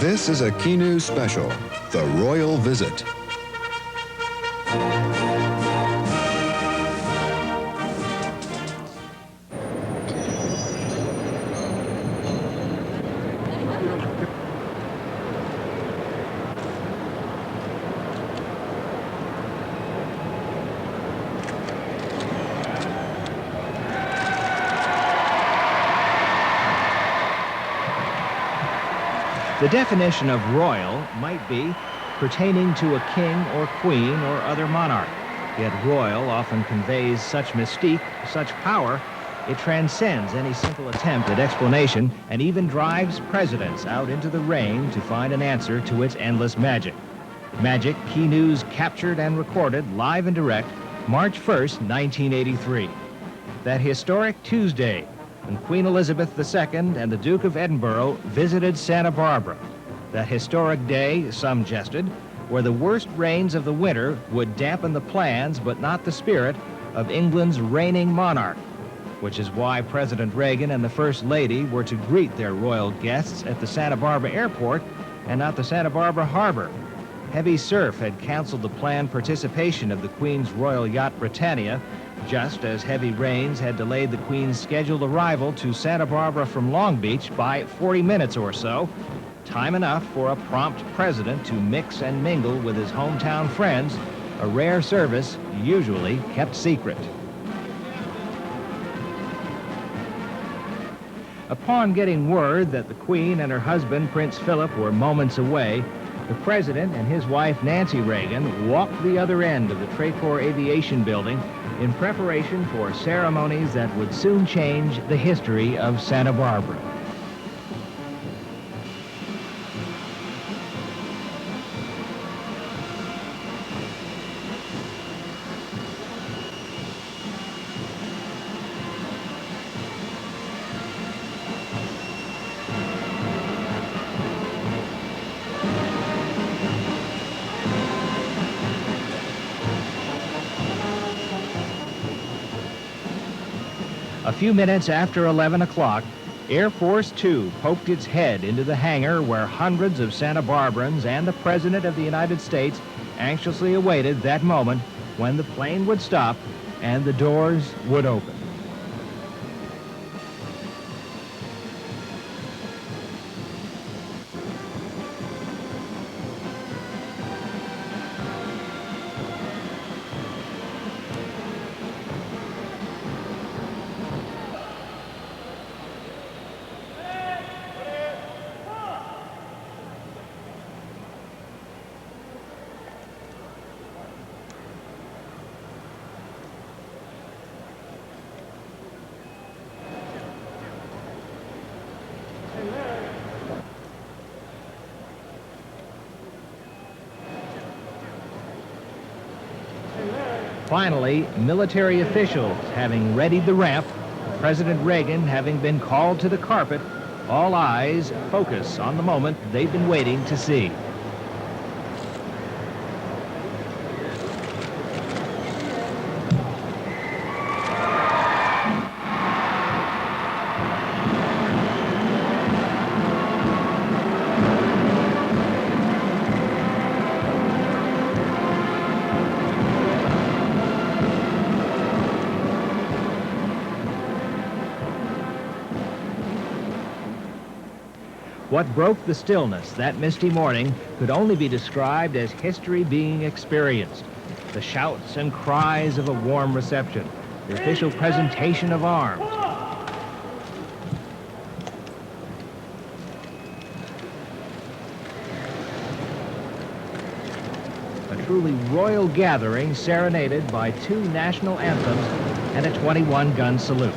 This is a Key News special, The Royal Visit. The definition of royal might be pertaining to a king or queen or other monarch. Yet royal often conveys such mystique, such power, it transcends any simple attempt at explanation and even drives presidents out into the rain to find an answer to its endless magic. Magic Key News captured and recorded live and direct March 1st, 1983. That historic Tuesday, when Queen Elizabeth II and the Duke of Edinburgh visited Santa Barbara. That historic day, some jested, where the worst rains of the winter would dampen the plans but not the spirit of England's reigning monarch, which is why President Reagan and the First Lady were to greet their royal guests at the Santa Barbara airport and not the Santa Barbara harbor. Heavy surf had canceled the planned participation of the Queen's royal yacht Britannia, just as heavy rains had delayed the Queen's scheduled arrival to Santa Barbara from Long Beach by 40 minutes or so, time enough for a prompt president to mix and mingle with his hometown friends, a rare service usually kept secret. Upon getting word that the Queen and her husband, Prince Phillip, were moments away, the president and his wife, Nancy Reagan, walked the other end of the Tracor Aviation Building in preparation for ceremonies that would soon change the history of Santa Barbara. A few minutes after 11 o'clock, Air Force Two poked its head into the hangar where hundreds of Santa Barbarans and the President of the United States anxiously awaited that moment when the plane would stop and the doors would open. Finally, military officials having readied the ramp, President Reagan having been called to the carpet, all eyes focus on the moment they've been waiting to see. What broke the stillness that misty morning could only be described as history being experienced. The shouts and cries of a warm reception, the official presentation of arms. A truly royal gathering serenaded by two national anthems and a 21-gun salute.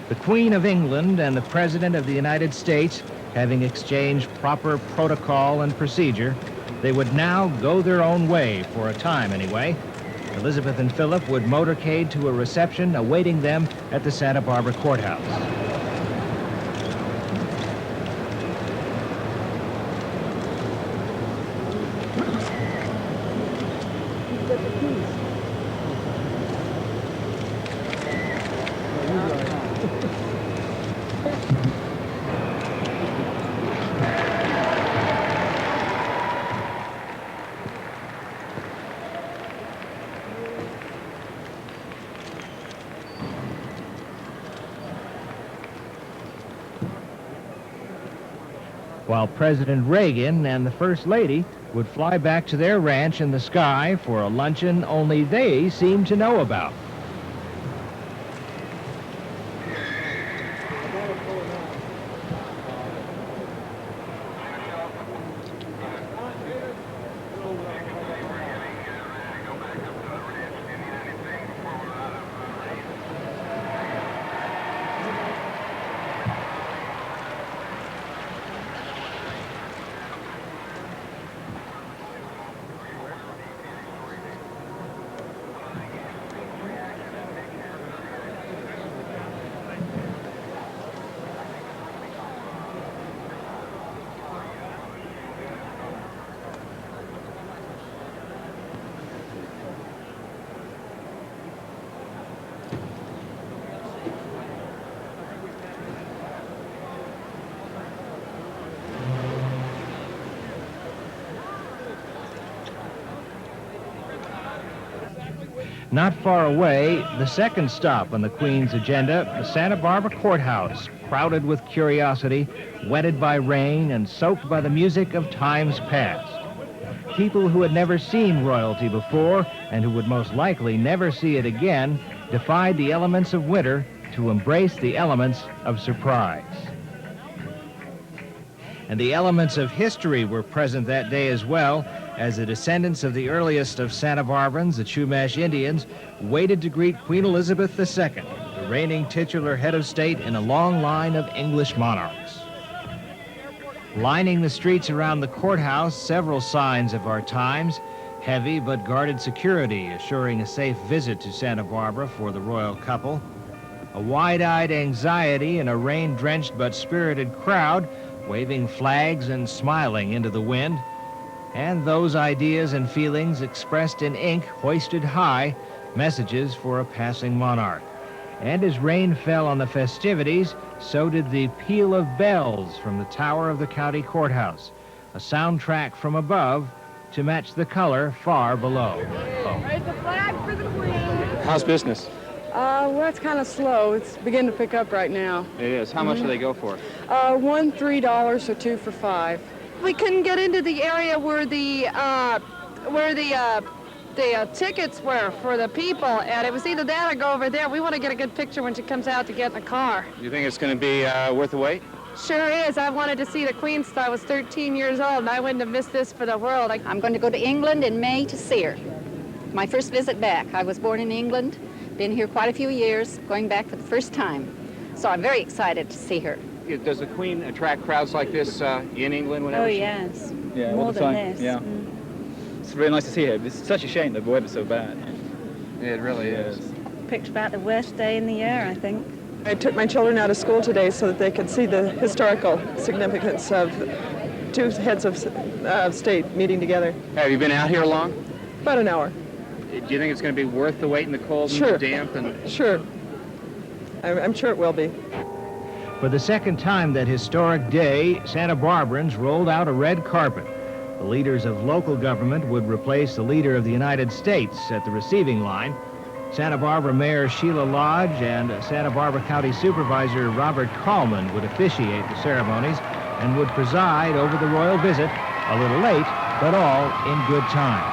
The Queen of England and the President of the United States, having exchanged proper protocol and procedure, they would now go their own way, for a time anyway. Elizabeth and Philip would motorcade to a reception awaiting them at the Santa Barbara Courthouse. While President Reagan and the First Lady would fly back to their ranch in the sky for a luncheon only they seemed to know about. Not far away, the second stop on the Queen's agenda, the Santa Barbara Courthouse, crowded with curiosity, wetted by rain and soaked by the music of times past. People who had never seen royalty before and who would most likely never see it again defied the elements of winter to embrace the elements of surprise. And the elements of history were present that day as well, as the descendants of the earliest of Santa Barbarans, the Chumash Indians, waited to greet Queen Elizabeth II, the reigning titular head of state in a long line of English monarchs. Lining the streets around the courthouse, several signs of our times, heavy but guarded security assuring a safe visit to Santa Barbara for the royal couple, a wide-eyed anxiety in a rain-drenched but spirited crowd, waving flags and smiling into the wind, and those ideas and feelings expressed in ink hoisted high, messages for a passing monarch. And as rain fell on the festivities, so did the peal of bells from the tower of the county courthouse, a soundtrack from above to match the color far below. Raise the flag for the Queen. How's business? Well, it's kind of slow. It's beginning to pick up right now. It is. How much do they go for? One $3, or two for $5. We couldn't get into the area where the tickets were for the people, and it was either that or go over there. We want to get a good picture when she comes out to get in the car. You think it's going to be worth the wait? Sure is. I wanted to see the Queen since I was 13 years old, and I wouldn't have missed this for the world. I'm going to go to England in May to see her. My first visit back. I was born in England, been here quite a few years, going back for the first time. So I'm very excited to see her. Does the Queen attract crowds like this in England whenever Oh, she... yes. Yeah, More all the than time. this. Yeah. It's really nice to see her. It's such a shame the weather's so bad. It really is. Picked about the worst day in the year, I think. I took my children out of school today so that they could see the historical significance of two heads of state meeting together. Have you been out here long? About an hour. Do you think it's going to be worth the wait in the cold and Sure. the damp? And... Sure. I'm sure it will be. For the second time that historic day, Santa Barbarans rolled out a red carpet. The leaders of local government would replace the leader of the United States at the receiving line. Santa Barbara Mayor Sheila Lodge and Santa Barbara County Supervisor Robert Coleman would officiate the ceremonies and would preside over the royal visit, a little late, but all in good time.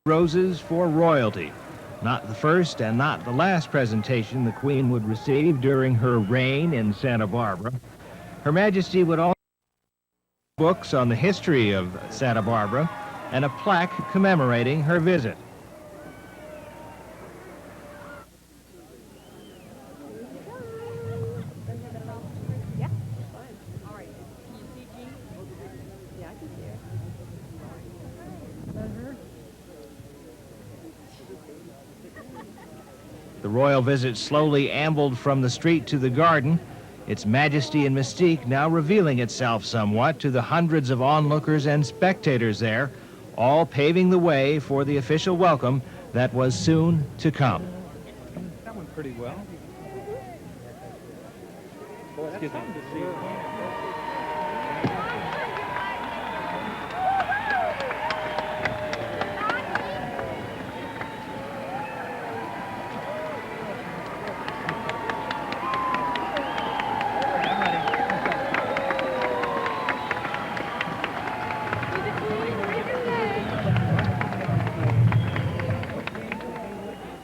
Roses for royalty. Not the first and not the last presentation the Queen would receive during her reign in Santa Barbara. Her Majesty would also have books on the history of Santa Barbara and a plaque commemorating her visit. The royal visit slowly ambled from the street to the garden, its majesty and mystique now revealing itself somewhat to the hundreds of onlookers and spectators there, all paving the way for the official welcome that was soon to come. That went pretty well. Excuse me.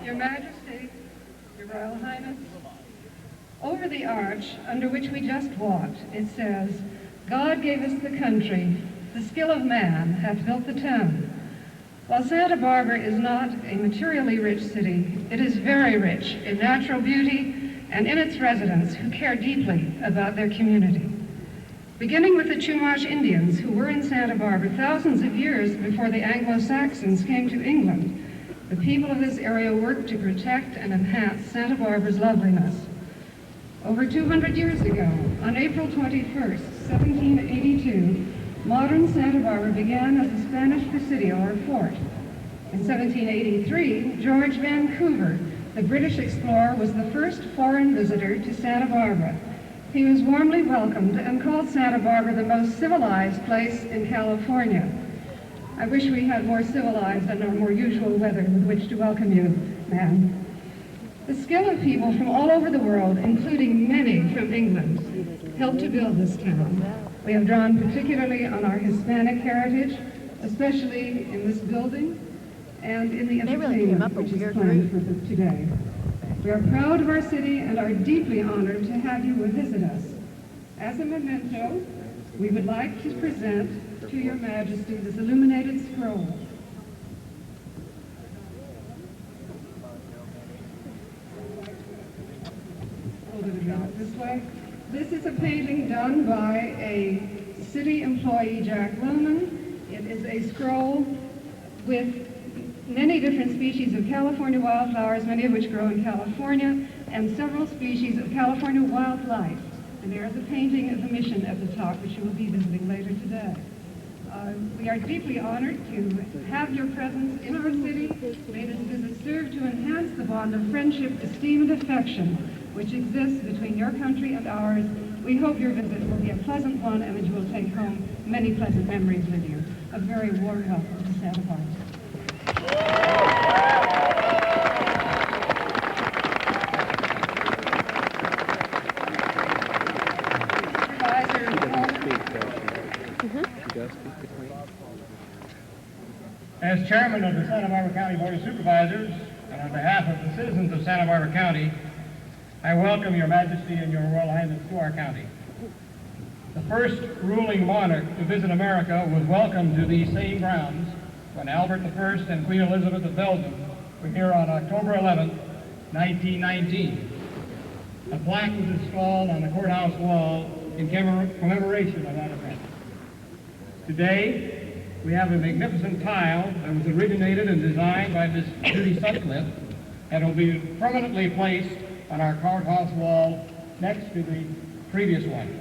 Your Majesty, Your Royal Highness, over the arch under which we just walked, it says, God gave us the country, the skill of man hath built the town. While Santa Barbara is not a materially rich city, it is very rich in natural beauty and in its residents who care deeply about their community. Beginning with the Chumash Indians who were in Santa Barbara thousands of years before the Anglo-Saxons came to England, the people of this area worked to protect and enhance Santa Barbara's loveliness. Over 200 years ago, on April 21st, 1782, modern Santa Barbara began as a Spanish presidio or fort. In 1783, George Vancouver, the British explorer, was the first foreign visitor to Santa Barbara. He was warmly welcomed and called Santa Barbara the most civilized place in California. I wish we had more civilized and more usual weather with which to welcome you, ma'am. The skill of people from all over the world, including many from England, helped to build this town. We have drawn particularly on our Hispanic heritage, especially in this building and in the entertainment which is planned for today. We are proud of our city and are deeply honored to have you visit us. As a memento, we would like to present to Your Majesty this illuminated scroll. Hold it about this way. This is a painting done by a city employee, Jack Loman. It is a scroll with many different species of California wildflowers, many of which grow in California, and several species of California wildlife. And there is a painting of the mission at the top, which you will be visiting later today. We are deeply honored to have your presence in our city. May this visit serve to enhance the bond of friendship, esteem, and affection which exists between your country and ours. We hope your visit will be a pleasant one and that you will take home many pleasant memories with you. A very warm welcome to Santa Barbara. As chairman of the Santa Barbara County Board of Supervisors, and on behalf of the citizens of Santa Barbara County, I welcome Your Majesty and Your Royal Highness to our county. The first ruling monarch to visit America was welcomed to these same grounds when Albert I and Queen Elizabeth of Belgium were here on October 11, 1919. A plaque was installed on the courthouse wall in commemoration of that event. Today, we have a magnificent tile that was originated and designed by Miss Judy Sutcliffe and will be permanently placed on our courthouse wall next to the previous one.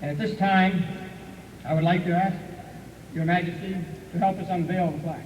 And at this time, I would like to ask Your Majesty to help us unveil the plaque.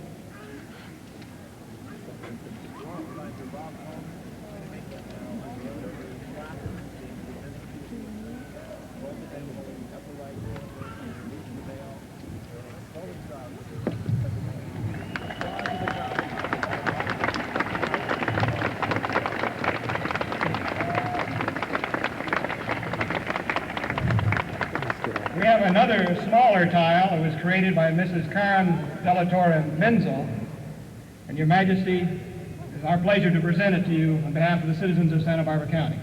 We have another smaller tile that was created by Mrs. Karen Delatorre Menzel. And Your Majesty, it is our pleasure to present it to you on behalf of the citizens of Santa Barbara County.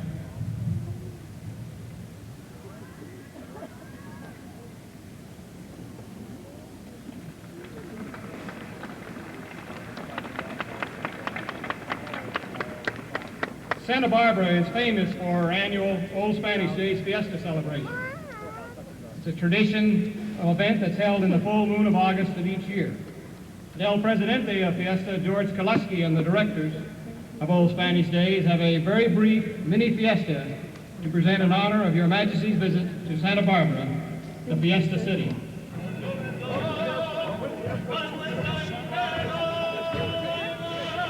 Santa Barbara is famous for her annual Old Spanish Days Fiesta celebration. It's a tradition, an event that's held in the full moon of August of each year. The El Presidente of Fiesta, George Kaleski, and the directors of Old Spanish Days have a very brief mini fiesta to present in honor of Your Majesty's visit to Santa Barbara, the Fiesta City.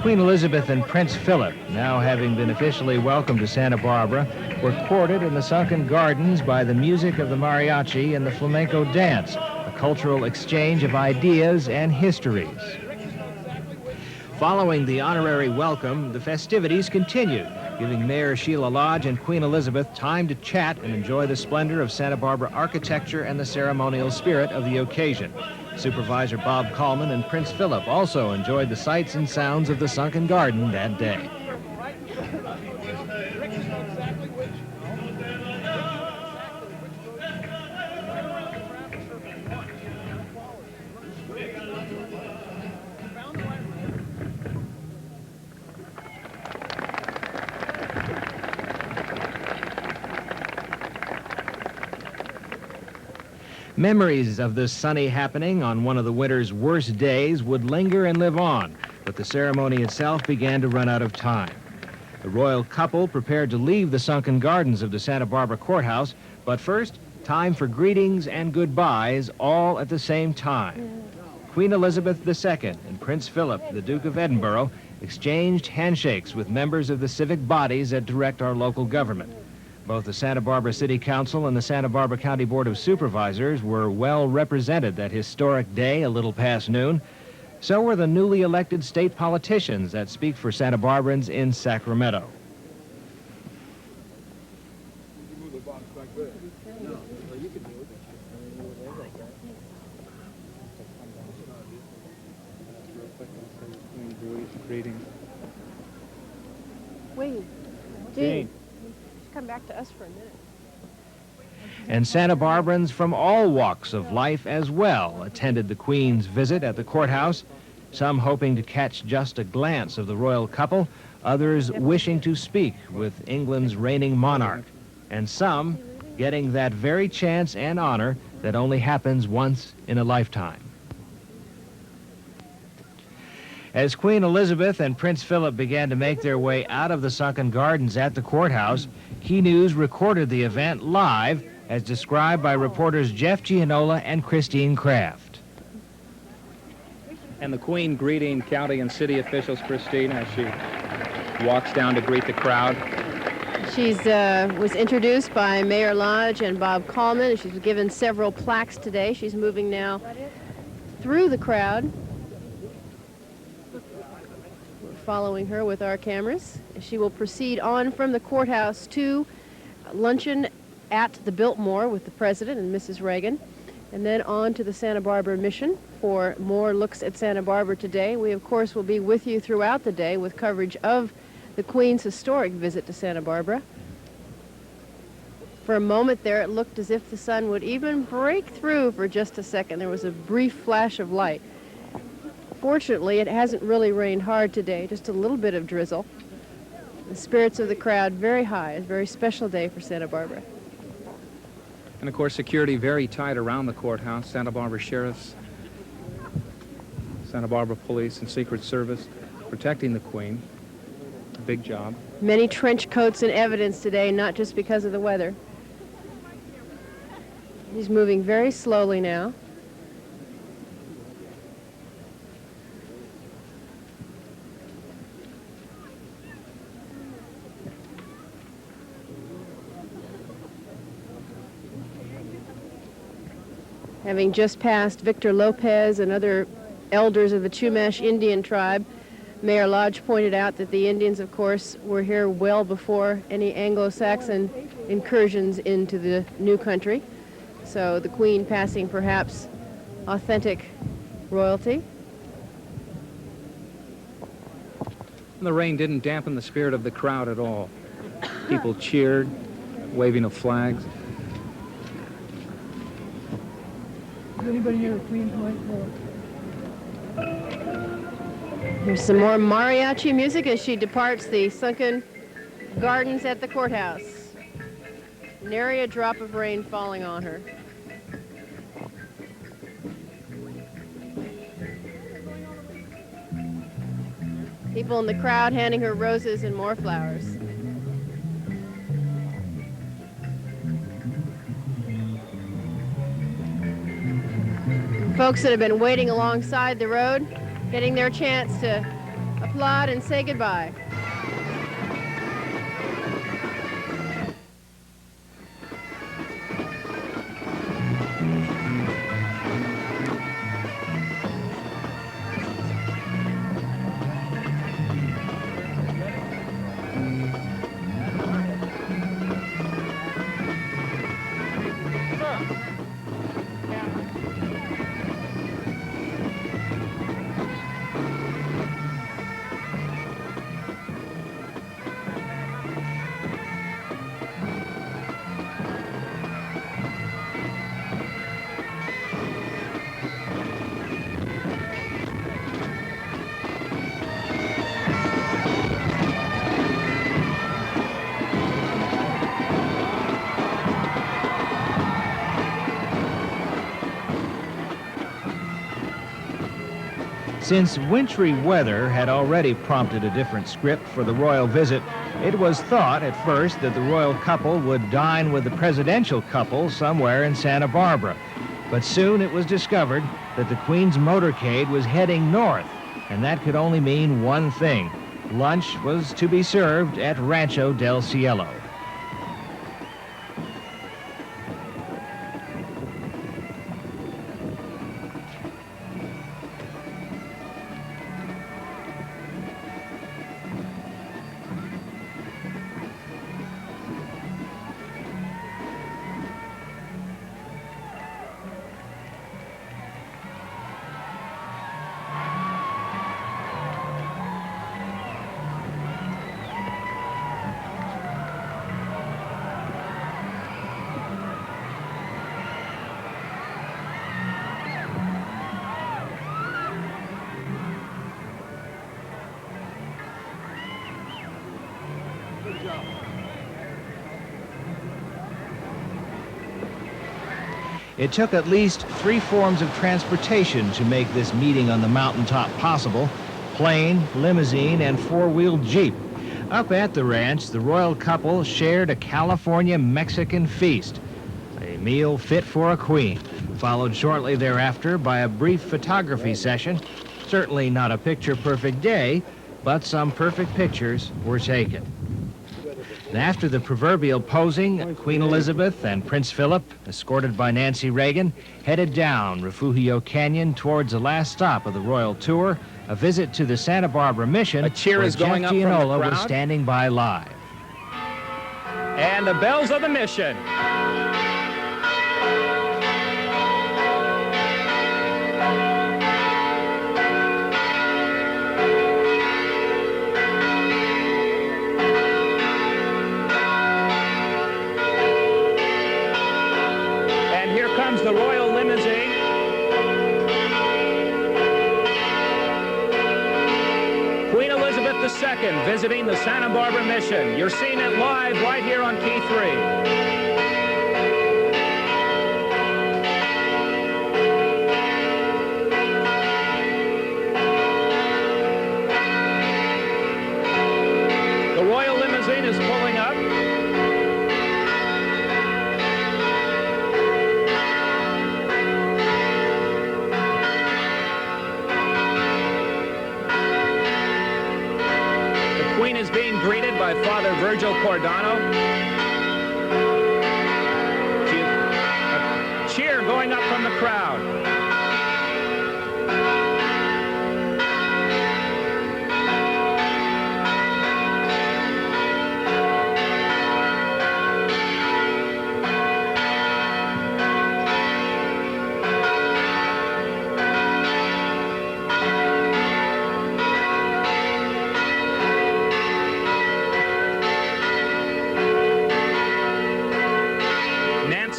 Queen Elizabeth and Prince Phillip, now having been officially welcomed to Santa Barbara, were courted in the sunken gardens by the music of the mariachi and the flamenco dance, a cultural exchange of ideas and histories. Following the honorary welcome, the festivities continued, giving Mayor Sheila Lodge and Queen Elizabeth time to chat and enjoy the splendor of Santa Barbara architecture and the ceremonial spirit of the occasion. Supervisor Bob Coleman and Prince Phillip also enjoyed the sights and sounds of the sunken garden that day. Memories of this sunny happening on one of the winter's worst days would linger and live on, but the ceremony itself began to run out of time. The royal couple prepared to leave the sunken gardens of the Santa Barbara Courthouse, but first, time for greetings and goodbyes all at the same time. Queen Elizabeth II and Prince Philip, the Duke of Edinburgh, exchanged handshakes with members of the civic bodies that direct our local government. Both the Santa Barbara City Council and the Santa Barbara County Board of Supervisors were well represented that historic day a little past noon. So were the newly elected state politicians that speak for Santa Barbaraans in Sacramento. Greetings. Wait, Gene. Come back to us for a minute. And Santa Barbaraans from all walks of life as well attended the Queen's visit at the courthouse, some hoping to catch just a glance of the royal couple, others wishing to speak with England's reigning monarch, and some getting that very chance and honor that only happens once in a lifetime. As Queen Elizabeth and Prince Philip began to make their way out of the sunken gardens at the courthouse, Key News recorded the event live as described by reporters Jeff Gianola and Christine Kraft. And the Queen greeting county and city officials, Christine, as she walks down to greet the crowd. She was introduced by Mayor Lodge and Bob Coleman. She's given several plaques today. She's moving now through the crowd. Following her with our cameras. She will proceed on from the courthouse to luncheon at the Biltmore with the President and Mrs. Reagan, and then on to the Santa Barbara Mission for more looks at Santa Barbara today. We, of course, will be with you throughout the day with coverage of the Queen's historic visit to Santa Barbara. For a moment there, it looked as if the sun would even break through for just a second. There was a brief flash of light. Fortunately, it hasn't really rained hard today, just a little bit of drizzle. The spirits of the crowd very high. It's a very special day for Santa Barbara. And of course, security very tight around the courthouse. Santa Barbara Sheriffs, Santa Barbara Police, and Secret Service protecting the Queen. A big job. Many trench coats and evidence today, not just because of the weather. He's moving very slowly now. Having just passed Victor Lopez and other elders of the Chumash Indian tribe, Mayor Lodge pointed out that the Indians, of course, were here well before any Anglo-Saxon incursions into the new country. So the Queen passing perhaps authentic royalty. The rain didn't dampen the spirit of the crowd at all. People cheered, waving of flags. Is anybody here a Queen's White? There's some more mariachi music as she departs the sunken gardens at the courthouse. Nary a drop of rain falling on her. People in the crowd handing her roses and more flowers. Folks that have been waiting alongside the road, getting their chance to applaud and say goodbye. Since wintry weather had already prompted a different script for the royal visit, it was thought at first that the royal couple would dine with the presidential couple somewhere in Santa Barbara. But soon it was discovered that the Queen's motorcade was heading north, and that could only mean one thing. Lunch was to be served at Rancho del Cielo. It took at least 3 forms of transportation to make this meeting on the mountaintop possible: plane, limousine, and 4-wheeled Jeep. Up at the ranch, the royal couple shared a California Mexican feast, a meal fit for a queen, followed shortly thereafter by a brief photography session. Certainly not a picture-perfect day, but some perfect pictures were taken. And after the proverbial posing, Queen Elizabeth and Prince Phillip, escorted by Nancy Reagan, headed down Refugio Canyon towards the last stop of the royal tour, a visit to the Santa Barbara Mission. A cheer where is going Jeff up from the Gianola crowd. was standing by live. And the bells of the mission. The royal limousine. Queen Elizabeth II visiting the Santa Barbara Mission. You're seeing it live right here on KEYT. The royal limousine is pulling up. Queen is being greeted by Father Virgil Cordano. A cheer going up from the crowd.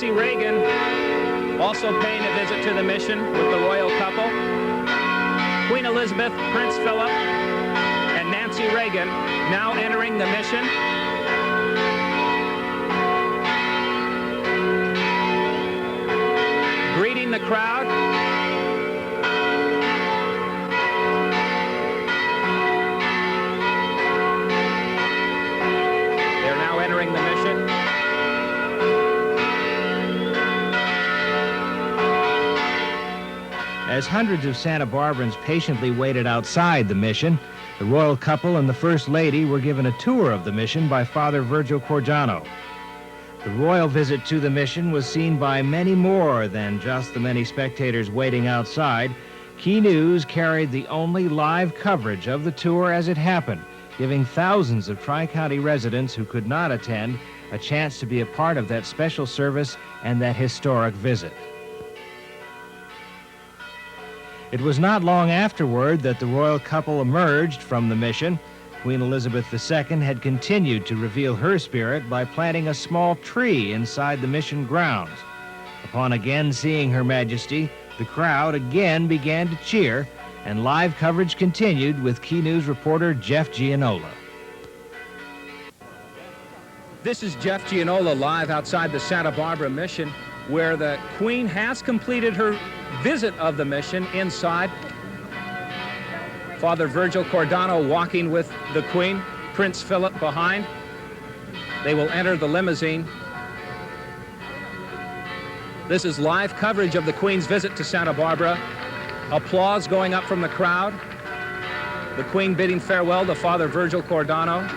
Nancy Reagan also paying a visit to the mission with the royal couple. Queen Elizabeth, Prince Phillip, and Nancy Reagan now entering the mission. Greeting the crowd. They're now entering the mission. As hundreds of Santa Barbarans patiently waited outside the mission, the royal couple and the First Lady were given a tour of the mission by Father Virgil Cordano. The royal visit to the mission was seen by many more than just the many spectators waiting outside. Key News carried the only live coverage of the tour as it happened, giving thousands of Tri-County residents who could not attend a chance to be a part of that special service and that historic visit. It was not long afterward that the royal couple emerged from the mission. Queen Elizabeth II had continued to reveal her spirit by planting a small tree inside the mission grounds. Upon again seeing Her Majesty, the crowd again began to cheer, and live coverage continued with Key News reporter Jeff Gianola. This is Jeff Gianola live outside the Santa Barbara mission, where the Queen has completed her visit of the mission inside. Father Virgil Cordano walking with the Queen, Prince Phillip behind. They will enter the limousine. This is live coverage of the Queen's visit to Santa Barbara. Applause going up from the crowd. The Queen bidding farewell to Father Virgil Cordano.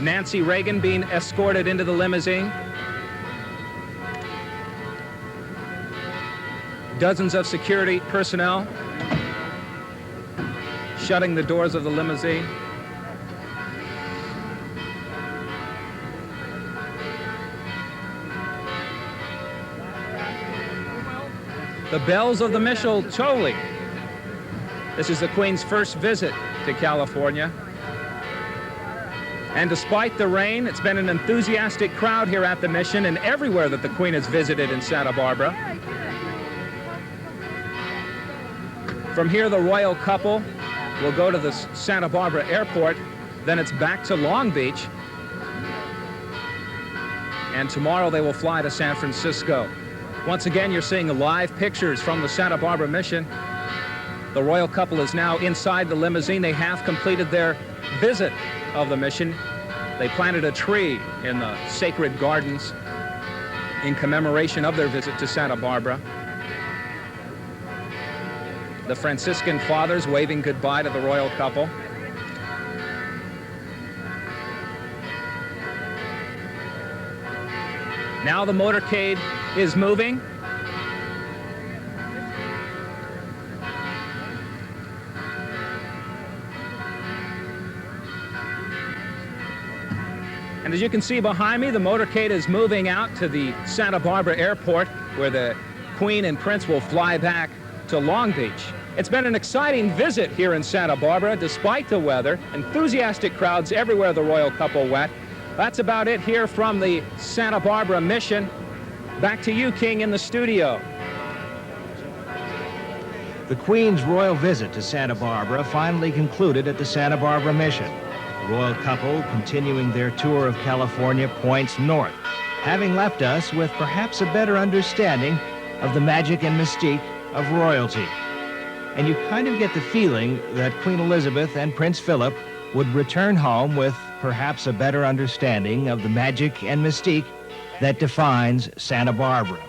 Nancy Reagan being escorted into the limousine. Dozens of security personnel shutting the doors of the limousine. The bells of the Mishal tolling. This is the Queen's first visit to California. And despite the rain, it's been an enthusiastic crowd here at the mission and everywhere that the Queen has visited in Santa Barbara. From here, the royal couple will go to the Santa Barbara airport. Then it's back to Long Beach. And tomorrow they will fly to San Francisco. Once again, you're seeing live pictures from the Santa Barbara mission. The royal couple is now inside the limousine. They have completed their visit of the mission. They planted a tree in the sacred gardens in commemoration of their visit to Santa Barbara. The Franciscan fathers waving goodbye to the royal couple. Now the motorcade is moving. And as you can see behind me, the motorcade is moving out to the Santa Barbara airport, where the Queen and Prince will fly back to Long Beach. It's been an exciting visit here in Santa Barbara, despite the weather. Enthusiastic crowds everywhere the royal couple went. That's about it here from the Santa Barbara mission. Back to you, King, in the studio. The Queen's royal visit to Santa Barbara finally concluded at the Santa Barbara mission. The royal couple, continuing their tour of California, points north, having left us with perhaps a better understanding of the magic and mystique of royalty. And you kind of get the feeling that Queen Elizabeth and Prince Phillip would return home with perhaps a better understanding of the magic and mystique that defines Santa Barbara.